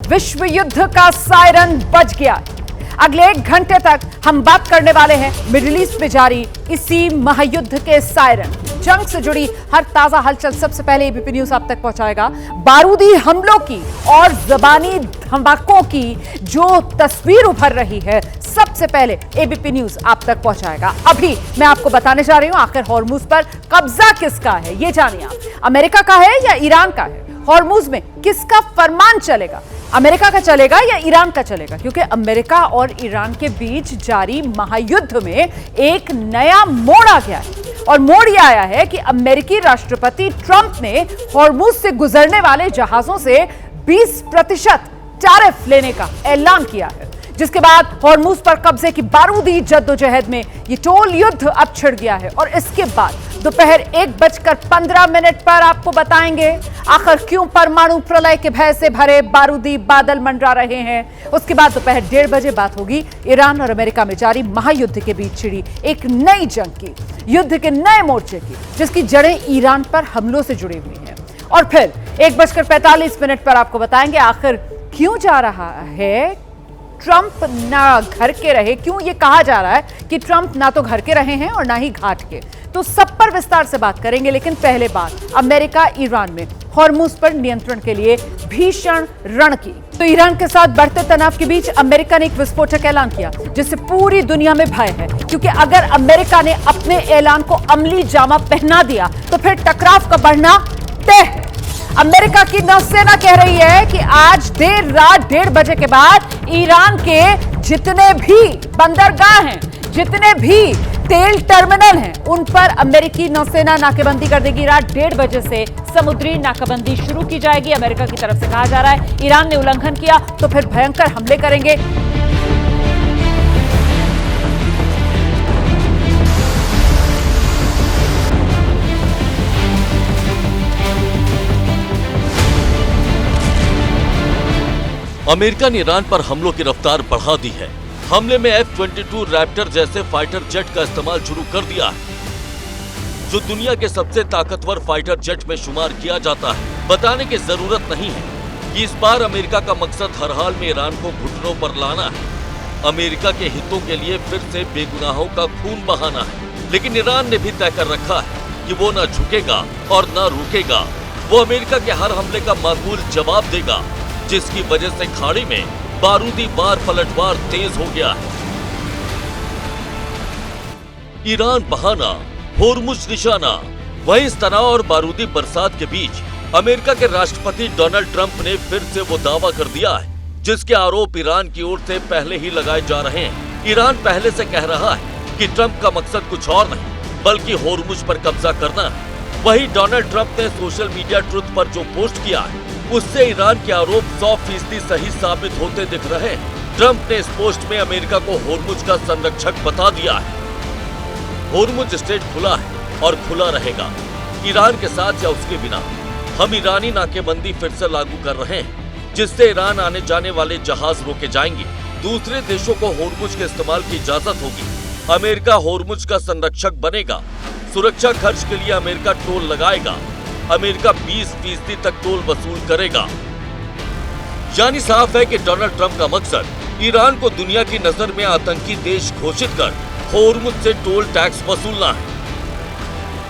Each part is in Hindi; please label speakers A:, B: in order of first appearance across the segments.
A: विश्व युद्ध का सायरन बज गया। अगले 1 घंटे तक हम बात करने वाले हैं मिडिल ईस्ट में जारी इसी महायुद्ध के सायरन, जंग से जुड़ी हर ताजा हलचल सबसे पहले एबीपी न्यूज आप तक पहुंचाएगा। बारूदी हमलों की और जबानी धमाकों की जो तस्वीर उभर रही है, सबसे पहले एबीपी न्यूज आप तक पहुंचाएगा। अभी मैं आपको बताने जा रही हूं आखिर हॉर्मुज पर कब्जा किसका है, ये जानिए आप। अमेरिका का है या ईरान का है? हॉर्मुज में किसका फरमान चलेगा? अमेरिका का चलेगा या ईरान का चलेगा? क्योंकि अमेरिका और ईरान के बीच जारी महायुद्ध में एक नया मोड़ आ गया है, और मोड़ यह आया है कि अमेरिकी राष्ट्रपति ट्रंप ने हॉर्मुज से गुजरने वाले जहाजों से 20% टैरिफ लेने का ऐलान किया है, जिसके बाद हॉर्मुज पर कब्जे की बारूदी जद्दोजहद में ये टोल युद्ध अब छिड़ गया है। और इसके बाद दोपहर 1:15 पर आपको बताएंगे आखिर क्यों परमाणु प्रलय के भय से भरे बारूदी बादल मंडरा रहे हैं। उसके बाद दोपहर 1:30 बजे बात होगी ईरान और अमेरिका में जारी महायुद्ध के बीच छिड़ी एक नई जंग की, युद्ध के नए मोर्चे की, जिसकी जड़ें ईरान पर हमलों से जुड़ी हुई हैं। और फिर 1:45 पर आपको बताएंगे आखिर क्यों जा रहा है ट्रंप ना घर के रहे, क्यों ये कहा जा रहा है कि ट्रंप ना तो घर के रहे हैं और ना ही घाट के। तो सब पर विस्तार से बात करेंगे, लेकिन पहले बात अमेरिका ईरान में हॉर्मुज पर नियंत्रण के लिए भीषण रण की। तो ईरान के साथ बढ़ते तनाव के बीच अमेरिका ने एक विस्फोटक ऐलान किया, जिससे पूरी दुनिया में भय है, क्योंकि अगर अमेरिका ने अपने ऐलान को अमली जामा पहना दिया तो फिर टकराव का बढ़ना तय है। अमेरिका की नौसेना कह रही है कि आज देर रात 1:30 बजे के बाद ईरान के जितने भी बंदरगाह हैं, जितने भी तेल टर्मिनल हैं, उन पर अमेरिकी नौसेना नाकेबंदी कर देगी। रात 1:30 बजे से समुद्री नाकाबंदी शुरू की जाएगी। अमेरिका की तरफ से कहा जा रहा है ईरान ने उल्लंघन किया तो फिर भयंकर हमले करेंगे।
B: अमेरिका ने ईरान पर हमलों की रफ्तार बढ़ा दी है। हमले में F-22 रैप्टर जैसे फाइटर जेट का इस्तेमाल शुरू कर दिया है, जो दुनिया के सबसे ताकतवर फाइटर जेट में शुमार किया जाता है। बताने की जरूरत नहीं है कि इस बार अमेरिका का मकसद हर हाल में ईरान को घुटनों पर लाना है। अमेरिका के हितों के लिए फिर से बेगुनाहों का खून बहाना है। लेकिन ईरान ने भी तय कर रखा है कि वो न झुकेगा और न रुकेगा। वो अमेरिका के हर हमले का माकूल जवाब देगा, जिसकी वजह से खाड़ी में बारूदी वार पलटवार तेज हो गया है। ईरान बहाना, होर्मुज निशाना। वहीं इस तनाव और बारूदी बरसात के बीच अमेरिका के राष्ट्रपति डोनाल्ड ट्रंप ने फिर से वो दावा कर दिया है, जिसके आरोप ईरान की ओर से पहले ही लगाए जा रहे हैं। ईरान पहले से कह रहा है कि ट्रंप का मकसद कुछ और नहीं, बल्कि होर्मुज पर कब्जा करना है। वहीं डोनाल्ड ट्रंप ने सोशल मीडिया ट्रुथ पर जो पोस्ट किया है, उससे ईरान के आरोप 100% सही साबित होते दिख रहे हैं। ट्रंप ने इस पोस्ट में अमेरिका को होर्मुज का संरक्षक बता दिया है। होर्मुज स्ट्रेट खुला है और खुला रहेगा, ईरान के साथ या उसके बिना। हम ईरानी नाकेबंदी फिर से लागू कर रहे हैं, जिससे ईरान आने जाने वाले जहाज रोके जाएंगे। दूसरे देशों को होर्मुज के इस्तेमाल की इजाजत होगी। अमेरिका होर्मुज का संरक्षक बनेगा। सुरक्षा खर्च के लिए अमेरिका टोल लगाएगा। अमेरिका 20% तक टोल वसूल करेगा। यानी साफ है कि डोनाल्ड ट्रंप का मकसद ईरान को दुनिया की नजर में आतंकी देश घोषित कर होर्मुज से टोल टैक्स वसूलना है।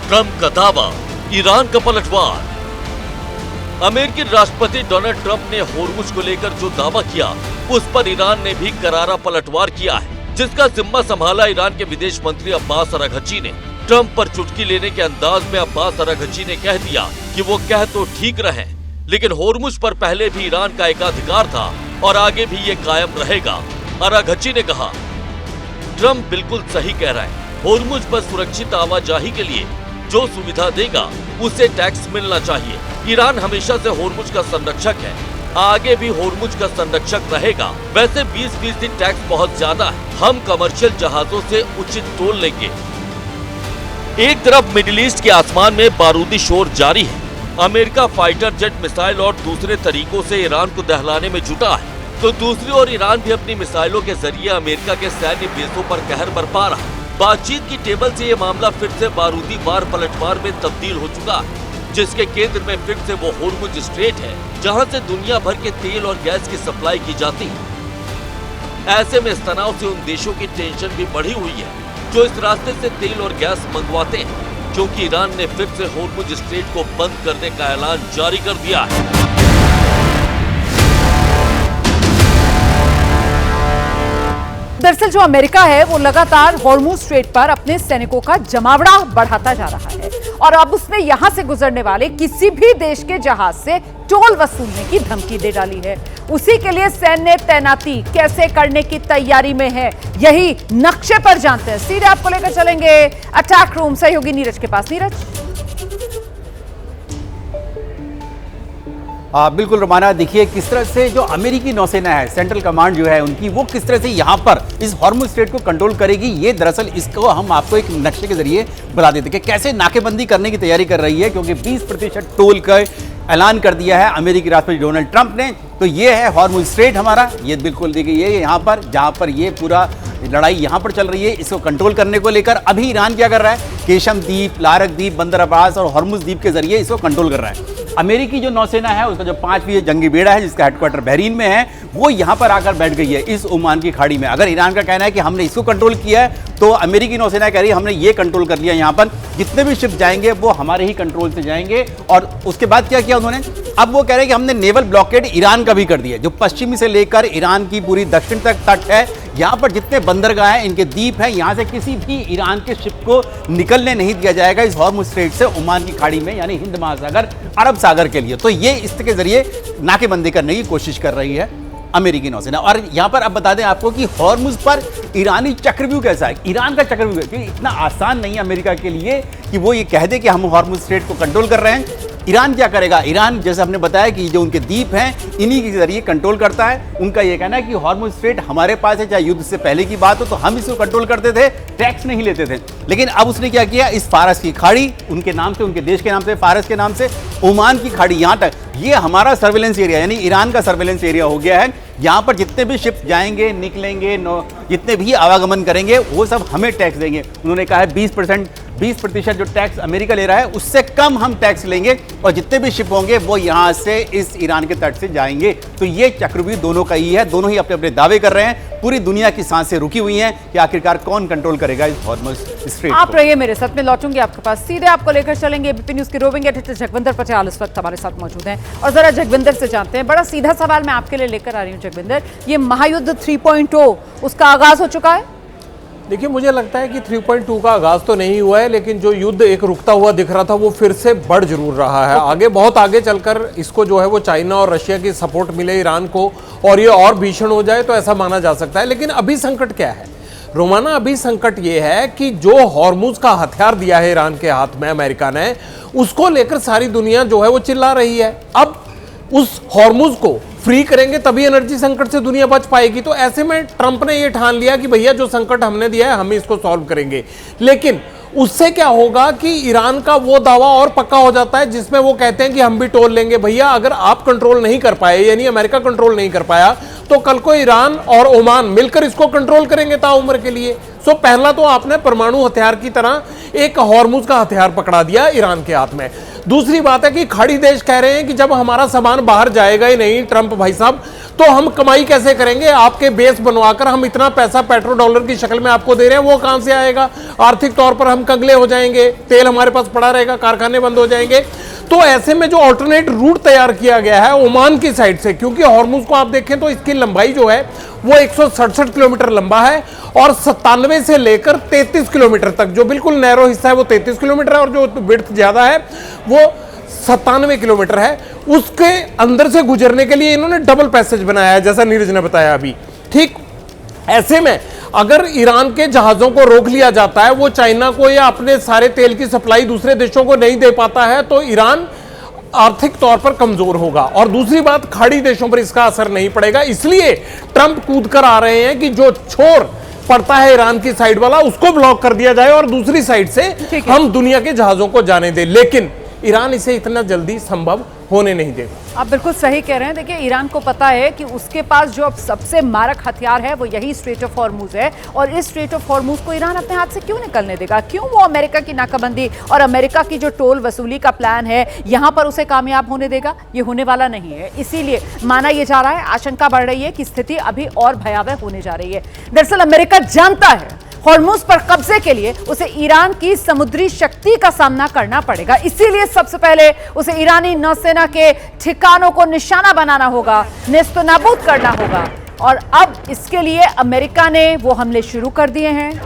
B: ट्रंप का दावा, ईरान का पलटवार। अमेरिकी राष्ट्रपति डोनाल्ड ट्रंप ने होर्मुज को लेकर जो दावा किया, उस पर ईरान ने भी करारा पलटवार किया है, जिसका जिम्मा संभाला ईरान के विदेश मंत्री अब्बास अराघची ने। ट्रंप पर चुटकी लेने के अंदाज में अब्बास अराघची ने कह दिया कि वो कह तो ठीक रहे, लेकिन होर्मुज पर पहले भी ईरान का एकाधिकार था और आगे भी ये कायम रहेगा। अराघची ने कहा, ट्रंप बिल्कुल सही कह रहा है। होर्मुज पर सुरक्षित आवाजाही के लिए जो सुविधा देगा, उसे टैक्स मिलना चाहिए। ईरान हमेशा से होर्मुज का संरक्षक है, आगे भी होर्मुज का संरक्षक रहेगा। वैसे 20% टैक्स बहुत ज्यादा है। हम कमर्शियल जहाजों से उचित टोल लेंगे। एक तरफ मिडिल ईस्ट के आसमान में बारूदी शोर जारी है। अमेरिका फाइटर जेट मिसाइल और दूसरे तरीकों से ईरान को दहलाने में जुटा है, तो दूसरी ओर ईरान भी अपनी मिसाइलों के जरिए अमेरिका के सैन्य बेसों पर कहर बरपा रहा है। बातचीत की टेबल से ये मामला फिर से बारूदी वार पलटवार में तब्दील हो चुका है। जिसके केंद्र में फिर से वो होर्मुज स्ट्रेट है, जहां से दुनिया भर के तेल और गैस की सप्लाई की जाती है। ऐसे में इस तनाव से उन देशों की टेंशन भी बढ़ी हुई है जो इस रास्ते से तेल और गैस मंगवाते हैं, क्योंकि ईरान ने फिर से होर्मुज स्ट्रेट को बंद करने का ऐलान जारी कर दिया है।
A: दरअसल जो अमेरिका है वो लगातार होर्मुज स्ट्रेट पर अपने सैनिकों का जमावड़ा बढ़ाता जा रहा है और अब उसने यहां से गुजरने वाले किसी भी देश के जहाज से टोल वसूलने की धमकी दे डाली है। उसी के लिए सैन्य तैनाती कैसे करने की तैयारी में है, यही नक्शे पर जानते हैं। सीधे आपको लेकर चलेंगे अटैक रूम, सहयोगी नीरज के पास। नीरज,
C: बिल्कुल रोमाना, देखिए किस तरह से जो अमेरिकी नौसेना है, सेंट्रल कमांड जो है उनकी, वो किस तरह से यहाँ पर इस हॉर्मुज स्ट्रेट को कंट्रोल करेगी। ये दरअसल इसको हम आपको एक नक्शे के जरिए बता देते कि कैसे नाकेबंदी करने की तैयारी कर रही है, क्योंकि 20% टोल का ऐलान कर दिया है अमेरिकी राष्ट्रपति डोनाल्ड ट्रंप ने। तो ये है हॉर्मुज स्ट्रेट हमारा, ये बिल्कुल देखिए ये यहाँ पर, जहाँ पर ये पूरा लड़ाई यहाँ पर चल रही है, इसको कंट्रोल करने को लेकर अभी ईरान क्या कर रहा है, केशम द्वीप, लारक द्वीप, बंदर अब्बास और हॉर्मुज द्वीप के जरिए इसको कंट्रोल कर रहा है। अमेरिकी जो नौसेना है उसका जो 5वीं जंगी बेड़ा है जिसका हेडक्वार्टर बहरीन में है, वो यहाँ पर आकर बैठ गई है इस ओमान की खाड़ी में। अगर ईरान का कहना है कि हमने इसको कंट्रोल किया है, तो अमेरिकी नौसेना कह रही है हमने ये कंट्रोल कर लिया। यहाँ पर जितने भी शिप जाएंगे वो हमारे ही कंट्रोल से जाएंगे। और उसके बाद क्या किया उन्होंने, अब वो कह रहे हैं कि हमने नेवल ब्लॉकेड ईरान का भी कर दिया, जो पश्चिमी से लेकर ईरान की पूरी दक्षिण तक तट है। यहाँ पर जितने बंदरगाह हैं, इनके द्वीप हैं, यहाँ से किसी भी ईरान के शिप को निकलने नहीं दिया जाएगा इस हॉर्मुज स्ट्रेट से ओमान की खाड़ी में, यानी हिंद महासागर, अरब सागर के लिए। तो ये इसके जरिए नाकेबंदी करने की कोशिश कर रही है अमेरिकी नौसेना। और यहाँ पर अब बता दें आपको कि हॉर्मुज पर ईरानी चक्रव्यूह कैसा है, ईरान का चक्रव्यूह, क्योंकि इतना आसान नहीं है अमेरिका के लिए कि वो ये कह दे कि हम हॉर्मुज स्ट्रेट को कंट्रोल कर रहे हैं। ईरान क्या करेगा, ईरान जैसे हमने बताया कि जो उनके द्वीप हैं इन्हीं के जरिए कंट्रोल करता है। उनका ये कहना है कि हॉर्मुज स्ट्रेट हमारे पास है, चाहे युद्ध से पहले की बात हो तो हम इसको कंट्रोल करते थे, टैक्स नहीं लेते थे। लेकिन अब उसने क्या किया, इस फारस की खाड़ी, उनके नाम से, उनके देश के नाम से, फारस के नाम से, ओमान की खाड़ी, यहाँ तक ये हमारा सर्वेलेंस एरिया, यानी ईरान का सर्वेलेंस एरिया हो गया है। यहाँ पर जितने भी शिप जाएंगे, निकलेंगे, जितने भी आवागमन करेंगे, वो सब हमें टैक्स देंगे। उन्होंने कहा है 20% जो टैक्स अमेरिका ले रहा है उससे कम हम टैक्स लेंगे, और जितने भी शिप होंगे वो यहाँ से इस ईरान के तट से जाएंगे। तो ये चक्रव्यूह दोनों का ही है, दोनों ही अपने अपने दावे कर रहे हैं। पूरी दुनिया की सांसें रुकी हुई हैं कि आखिरकार कौन कंट्रोल करेगा इस हॉर्मुज स्ट्रेट।
A: आप रहिए मेरे साथ, में लौटूंगी आपके पास। सीधे आपको लेकर चलेंगे एबीपी न्यूज के रोविंग एडिटर जगविंदर पटियाल इस वक्त हमारे साथ मौजूद हैं, और जरा जगविंदर से जानते हैं। बड़ा सीधा सवाल मैं आपके लिए लेकर आ रही हूँ जगविंदर, ये महायुद्ध 3.0 उसका आगाज हो चुका है?
D: देखिए, मुझे लगता है कि 3.2 का आगाज तो नहीं हुआ है, लेकिन जो युद्ध एक रुकता हुआ दिख रहा था वो फिर से बढ़ जरूर रहा है। आगे, बहुत आगे चलकर इसको जो है वो चाइना और रशिया की सपोर्ट मिले ईरान को, और ये और भीषण हो जाए तो ऐसा माना जा सकता है। लेकिन अभी संकट क्या है रोमाना, अभी संकट ये है कि जो हॉर्मुज का हथियार दिया है ईरान के हाथ में अमेरिका ने, उसको लेकर सारी दुनिया जो है वो चिल्ला रही है। अब उस हॉर्मुज को फ्री करेंगे तभी एनर्जी संकट से दुनिया बच पाएगी। तो ऐसे में ट्रंप ने यह ठान लिया कि भैया जो संकट हमने दिया है हम इसको सॉल्व करेंगे। लेकिन उससे क्या होगा कि ईरान का वो दावा और पक्का हो जाता है जिसमें वो कहते हैं कि हम भी टोल लेंगे। भैया, अगर आप कंट्रोल नहीं कर पाए, यानी अमेरिका कंट्रोल नहीं कर पाया, तो कल को ईरान और ओमान मिलकर इसको कंट्रोल करेंगे ताउम्र के लिए। सो पहला तो आपने परमाणु हथियार की तरह एक हॉर्मुज का हथियार पकड़ा दिया ईरान के हाथ में। दूसरी बात है कि खाड़ी देश कह रहे हैं कि जब हमारा सामान बाहर जाएगा ही नहीं ट्रंप भाई साहब, तो हम कमाई कैसे करेंगे? आपके बेस बनवाकर हम इतना पैसा पेट्रो डॉलर की शक्ल में आपको दे रहे हैं, वो कहां से आएगा? आर्थिक तौर पर हम कंगले हो जाएंगे, तेल हमारे पास पड़ा रहेगा, कारखाने बंद हो जाएंगे। तो ऐसे में जो अल्टरनेट रूट तैयार किया गया है ओमान की साइड से, क्योंकि हॉर्मुज को आप देखें तो इसकी लंबाई जो है वो 167 किलोमीटर लंबा है, और 97 से लेकर 33 किलोमीटर तक, जो बिल्कुल नैरो हिस्सा है वो 33 किलोमीटर है, और जो विड्थ ज्यादा है वो 97 किलोमीटर है। उसके अंदर से गुजरने के लिए इन्होंने डबल पैसेज बनाया है, जैसा नीरज ने बताया अभी। ठीक ऐसे में अगर ईरान के जहाजों को रोक लिया जाता है, वो चाइना को या अपने सारे तेल की सप्लाई दूसरे देशों को नहीं दे पाता है, तो ईरान आर्थिक तौर पर कमजोर होगा। और दूसरी बात, खाड़ी देशों पर इसका असर नहीं पड़ेगा। इसलिए ट्रंप कूद कर आ रहे हैं कि जो छोर पड़ता है ईरान की साइड वाला उसको ब्लॉक कर दिया जाए, और दूसरी साइड से हम दुनिया के जहाजों को जाने दें। लेकिन ईरान इसे इतना जल्दी संभव होने नहीं देगा।
A: आप बिल्कुल सही कह रहे हैं। देखिए, ईरान को पता है कि उसके पास जो अब सबसे मारक हथियार है वो यही स्ट्रेट ऑफ हॉर्मुज है, और इस स्ट्रेट ऑफ हॉर्मुज को ईरान अपने हाथ से क्यों निकलने देगा? क्यों वो अमेरिका की नाकाबंदी और अमेरिका की जो टोल वसूली का प्लान है यहां पर उसे कामयाब होने देगा? ये होने वाला नहीं है। इसीलिए माना यह जा रहा है, आशंका बढ़ रही है कि स्थिति अभी और भयावह होने जा रही है। दरअसल अमेरिका जानता है हॉर्मुज पर कब्जे के लिए उसे ईरान की समुद्री शक्ति का सामना करना पड़ेगा, इसीलिए सबसे पहले उसे ईरानी नौसेना के ठिकानों को निशाना बनाना होगा, नेस्तनाबूद करना होगा। और अब इसके लिए अमेरिका ने वो हमले शुरू कर दिए हैं।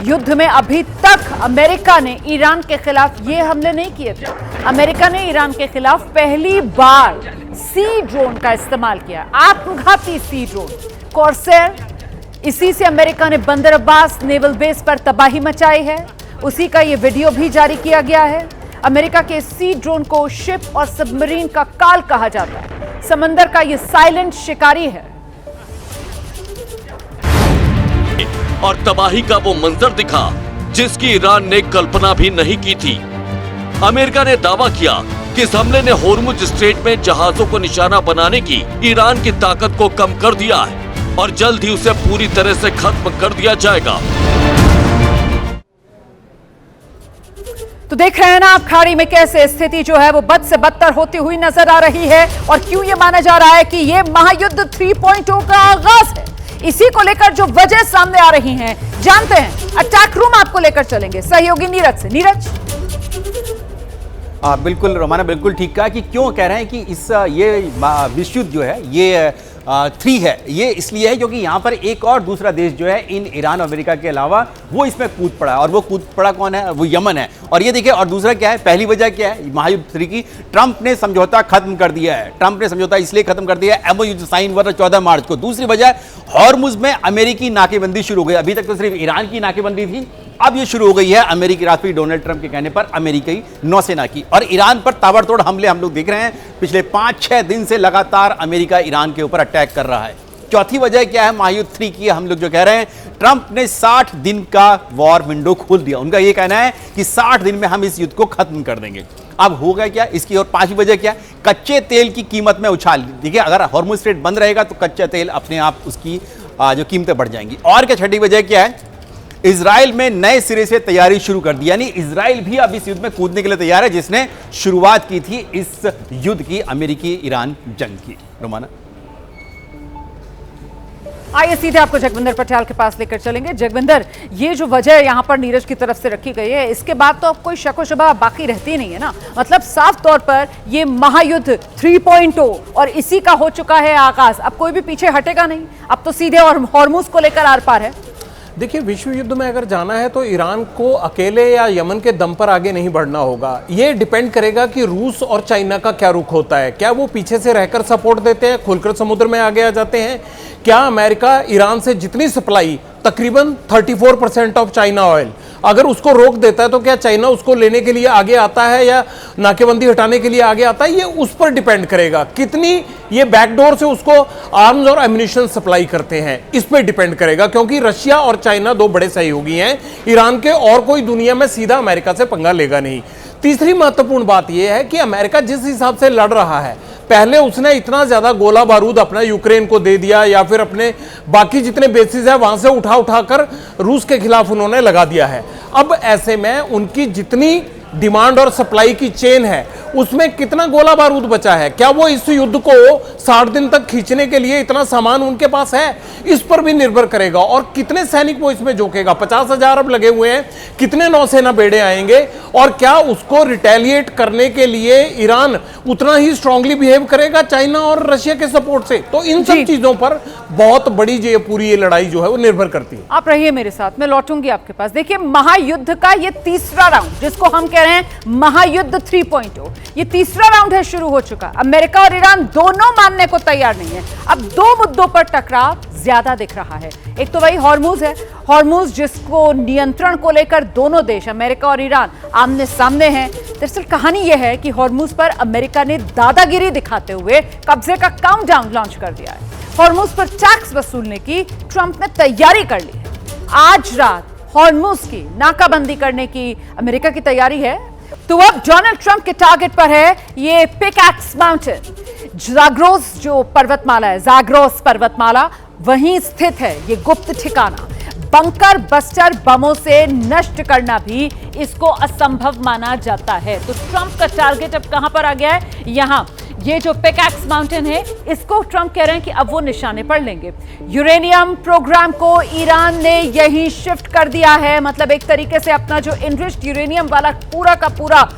A: युद्ध में अभी तक अमेरिका ने ईरान के खिलाफ ये हमले नहीं किए थे। अमेरिका ने ईरान के खिलाफ पहली बार सी ड्रोन का इस्तेमाल किया, आत्मघाती सी ड्रोन कॉर्सेर। इसी से अमेरिका ने बंदर अब्बास नेवल बेस पर तबाही मचाई है। उसी का ये वीडियो भी जारी किया गया है। अमेरिका के सी ड्रोन को शिप और सबमरीन का काल कहा जाता है। समंदर का ये साइलेंट शिकारी है।
B: और तबाही का वो मंजर दिखा जिसकी ईरान ने कल्पना भी नहीं की थी। अमेरिका ने दावा किया कि इस हमले ने होर्मुज स्ट्रेट में जहाजों को निशाना बनाने की ईरान की ताकत को कम कर दिया है और जल्द ही उसे पूरी तरह से खत्म कर दिया जाएगा।
A: तो देख रहे हैं ना आप, खाड़ी में कैसे स्थिति जो है वो बद से बदतर होती हुई नजर आ रही है। और क्यों ये माना जा रहा है कि ये महायुद्ध 3.0 का आगाज है? इसी को लेकर जो वजह सामने आ रही हैं जानते हैं। अटैक रूम आपको लेकर चलेंगे सहयोगी नीरज से। नीरज।
C: बिल्कुल रोमाना, बिल्कुल ठीक कहा कि क्यों कह रहे हैं कि इस ये विश्व युद्ध जो है ये 3 है। ये इसलिए है क्योंकि यहाँ पर एक और दूसरा देश जो है इन ईरान और अमेरिका के अलावा वो इसमें कूद पड़ा है, और वो कूद पड़ा कौन है? वो यमन है। और ये देखिए, और दूसरा क्या है, पहली वजह क्या है महायुद्ध 3 की? ट्रंप ने समझौता खत्म कर दिया है। ट्रंप ने समझौता इसलिए खत्म कर दिया है, MOU साइन हुआ था 14 मार्च को। दूसरी वजह, हॉर्मुज में अमेरिकी नाकेबंदी शुरू हो गई। अभी तक तो सिर्फ ईरान की नाकेबंदी थी, अब ये शुरू हो गई है अमेरिकी राष्ट्रपति डोनाल्ड ट्रंप के कहने पर अमेरिकी नौसेना की। और ईरान पर ताबड़तोड़ हमले हम लोग देख रहे हैं। पिछले 5-6 दिन से लगातार अमेरिका ईरान के ऊपर अटैक कर रहा है। चौथी वजह क्या है महायुद्ध 3 की? हम लोग जो कह रहे हैं, ट्रंप ने 60 दिन का वॉर विंडो खोल दिया। उनका ये कहना है कि 60 दिन में हम इस युद्ध को खत्म कर देंगे। अब होगा क्या इसकी? और पांचवी वजह क्या? कच्चे तेल की कीमत में उछाल। देखिए, अगर हॉर्मुज स्ट्रेट बंद रहेगा तो कच्चा तेल अपने आप उसकी जो कीमतें बढ़ जाएंगी। और क्या छठी वजह क्या है? इजराइल में नए सिरे से तैयारी शुरू कर दी, यानी इजराइल भी अब इस युद्ध में कूदने के लिए तैयार है, जिसने शुरुआत की थी इस युद्ध की, अमेरिकी ईरान जंग की। रोमाना,
A: आइए सीधे आपको जगविंदर पटियाल के पास लेकर चलेंगे। जगविंदर, ये जो वजह यहां पर नीरज की तरफ से रखी गई है, इसके बाद तो अब कोई शक व शुबा बाकी रहती नहीं है ना? मतलब साफ तौर पर ये महायुद्ध 3.0 और इसी का हो चुका है आगाज। अब कोई भी पीछे हटेगा नहीं, अब तो सीधे और हॉर्मुज को लेकर आर पार है।
D: देखिए, विश्व युद्ध में अगर जाना है तो ईरान को अकेले या यमन के दम पर आगे नहीं बढ़ना होगा। ये डिपेंड करेगा कि रूस और चाइना का क्या रुख होता है। क्या वो पीछे से रहकर सपोर्ट देते हैं, खुलकर समुद्र में आगे आ जाते हैं? क्या अमेरिका ईरान से जितनी सप्लाई, तकरीबन 34% ऑफ चाइना ऑयल, अगर उसको रोक देता है तो क्या चाइना उसको लेने के लिए आगे आता है या नाकेबंदी हटाने के लिए आगे आता है? ये उस पर डिपेंड करेगा। कितनी ये बैकडोर से उसको आर्म्स और एम्युनिशन सप्लाई करते हैं, इस पर डिपेंड करेगा। क्योंकि रशिया और चाइना 2 बड़े सहयोगी हैं ईरान के, और कोई दुनिया में सीधा अमेरिका से पंगा लेगा नहीं। तीसरी महत्वपूर्ण बात यह है कि अमेरिका जिस हिसाब से लड़ रहा है, पहले उसने इतना ज्यादा गोला बारूद अपना यूक्रेन को दे दिया, या फिर अपने बाकी जितने बेसिस है वहां से उठा उठाकर रूस के खिलाफ उन्होंने लगा दिया है। अब ऐसे में उनकी जितनी डिमांड और सप्लाई की चेन है उसमें कितना गोला बारूद बचा है? क्या वो इस युद्ध को 60 दिन तक खींचने के लिए इतना सामान उनके पास है? इस पर भी निर्भर करेगा। और कितने सैनिक वो इसमें झोंकेगा? 50,000 अब लगे हुए हैं, कितने नौसेना बेड़े आएंगे? और क्या उसको रिटेलिएट करने के लिए ईरान उतना ही स्ट्रांगली बिहेव करेगा चाइना और रशिया के सपोर्ट से? तो इन सब चीजों पर बहुत बड़ी जो पूरी ये लड़ाई जो है वो निर्भर करती है।
A: आप रहिए मेरे साथ, मैं लौटूंगी आपके पास। देखिए, महायुद्ध का ये तीसरा राउंड, जिसको हम कह रहे हैं महायुद्ध 3.0, ये तीसरा राउंड है, शुरू हो चुका। अमेरिका और ईरान दोनों मानने को तैयार नहीं है। अब 2 मुद्दों पर टकराव ज्यादा दिख रहा है। एक तो वही हॉर्मुज है, हॉर्मुज जिसको नियंत्रण को लेकर दोनों देश अमेरिका और ईरान आमने सामने हैं। दरअसल कहानी यह है कि हॉर्मुज पर अमेरिका ने दादागिरी दिखाते हुए कब्जे का काउंटडाउन लॉन्च कर दिया है। हॉर्मुज पर टैक्स वसूलने की ट्रंप ने तैयारी कर ली है। आज रात हॉर्मुज की नाकाबंदी करने की अमेरिका की तैयारी है। तो अब डोनाल्ड ट्रंप के टारगेट पर है ये पिकैक्स माउंटेन, जाग्रोस जो पर्वतमाला है, जाग्रोस पर्वतमाला, वहीं स्थित है ये गुप्त ठिकाना। बंकर बस्टर बमों से नष्ट करना भी इसको असंभव माना जाता है। तो ट्रंप का टारगेट अब कहां पर आ गया है? यहां ये जो पिकैक्स माउंटेन है, इसको ट्रंप कह रहे हैं कि अब वो निशाने पर लेंगे। यूरेनियम प्रोग्राम को ईरान ने यहीं शिफ्ट कर दिया है। मतलब एक तरीके से अपना जो इनरिच्ड यूरेनियम वाला पूरा का पूरा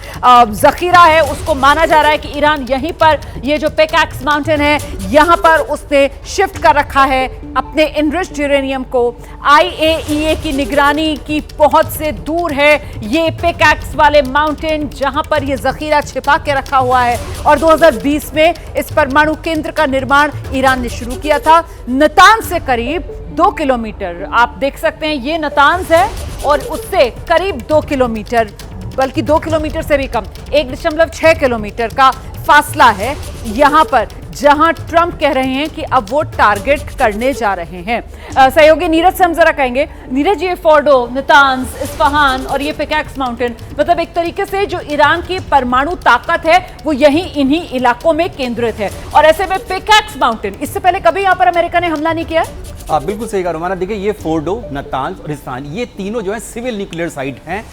A: जखीरा है, उसको माना जा रहा है कि ईरान यहीं पर ये जो पिकैक्स माउंटेन है, यहां पर उसने शिफ्ट कर रखा है अपने इनरिच्ड यूरेनियम को। IAEA की निगरानी की पहुंच से दूर है ये पिकैक्स वाले माउंटेन, जहां पर ये जखीरा छिपा के रखा हुआ है। और 2020 में इस परमाणु केंद्र का निर्माण ईरान ने शुरू किया था। नातांज से करीब 2 किलोमीटर, आप देख सकते हैं ये नातांज है, और उससे करीब 2 किलोमीटर, बल्कि 2 किलोमीटर से भी कम, 1.6 किलोमीटर का फासला है यहां पर, जहां ट्रंप कह रहे हैं कि अब वो टारगेट करने जा रहे हैं। सहयोगी नीरज से हम जरा कहेंगे, नीरज, ये फोर्डो, नातांज, इस्फहान और ये पिकैक्स माउंटेन, मतलब एक तरीके से जो ईरान की परमाणु ताकत है वो यही इन्हीं इलाकों में केंद्रित है। और ऐसे में पिकैक्स माउंटेन, इससे पहले कभी यहां पर अमेरिका ने हमला नहीं किया?
C: बिल्कुल सही कहा रोमाना। देखिए, ये फोर्डो, नातांज और इस्फहान, ये तीनों जो है सिविल न्यूक्लियर साइट हैं